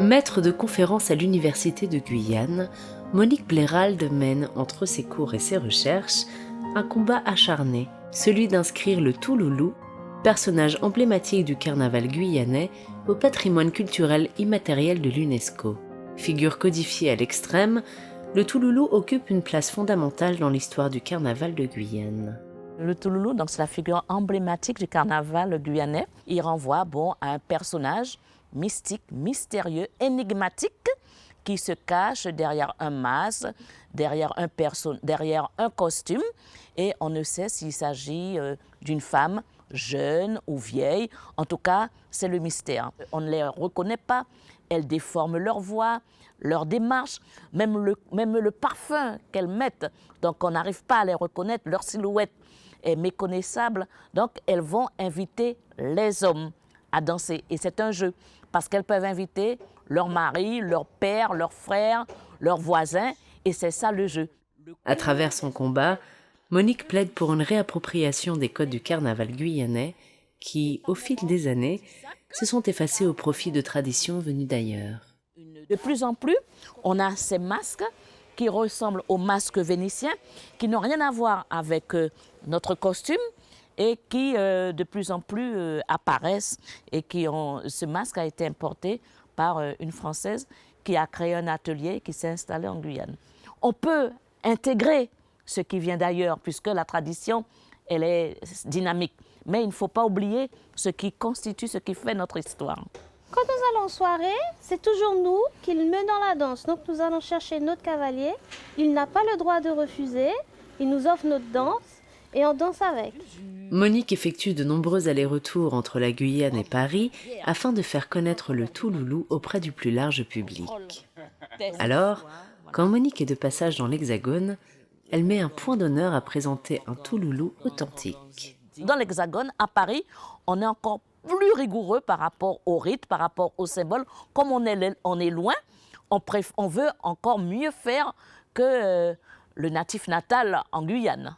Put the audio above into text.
Maître de conférences à l'Université de Guyane, Monique Blérald mène, entre ses cours et ses recherches, un combat acharné, celui d'inscrire le Touloulou, personnage emblématique du carnaval guyanais, au patrimoine culturel immatériel de l'UNESCO. Figure codifiée à l'extrême, le Touloulou occupe une place fondamentale dans l'histoire du carnaval de Guyane. Le Touloulou, donc, c'est la figure emblématique du carnaval guyanais. Il renvoie à un personnage mystique, mystérieux, énigmatique, qui se cache derrière un masque, derrière un costume, et on ne sait s'il s'agit d'une femme jeune ou vieille. En tout cas, c'est le mystère. On ne les reconnaît pas. Elles déforment leur voix, leur démarche, même le parfum qu'elles mettent. Donc, on n'arrive pas à les reconnaître. Leur silhouette est méconnaissable. Donc, elles vont inviter les hommes à danser. Et c'est un jeu, parce qu'elles peuvent inviter leur mari, leur père, leur frère, leurs voisins. Et c'est ça le jeu. À travers son combat, Monique plaide pour une réappropriation des codes du carnaval guyanais qui, au fil des années, se sont effacés au profit de traditions venues d'ailleurs. De plus en plus, on a ces masques qui ressemblent aux masques vénitiens, qui n'ont rien à voir avec notre costume et qui de plus en plus apparaissent. Et ce masque a été importé par une Française qui a créé un atelier qui s'est installé en Guyane. On peut intégrer ce qui vient d'ailleurs, puisque la tradition, elle est dynamique. Mais il ne faut pas oublier ce qui constitue, ce qui fait notre histoire. Quand nous allons en soirée, c'est toujours nous qui le menons la danse. Donc nous allons chercher notre cavalier. Il n'a pas le droit de refuser. Il nous offre notre danse et on danse avec. Monique effectue de nombreux allers-retours entre la Guyane et Paris afin de faire connaître le Touloulou auprès du plus large public. Alors, quand Monique est de passage dans l'Hexagone, elle met un point d'honneur à présenter un Touloulou authentique. Dans l'Hexagone, à Paris, on est encore plus rigoureux par rapport au rite, par rapport au symbole. Comme on est loin, on veut encore mieux faire que le natif natal en Guyane.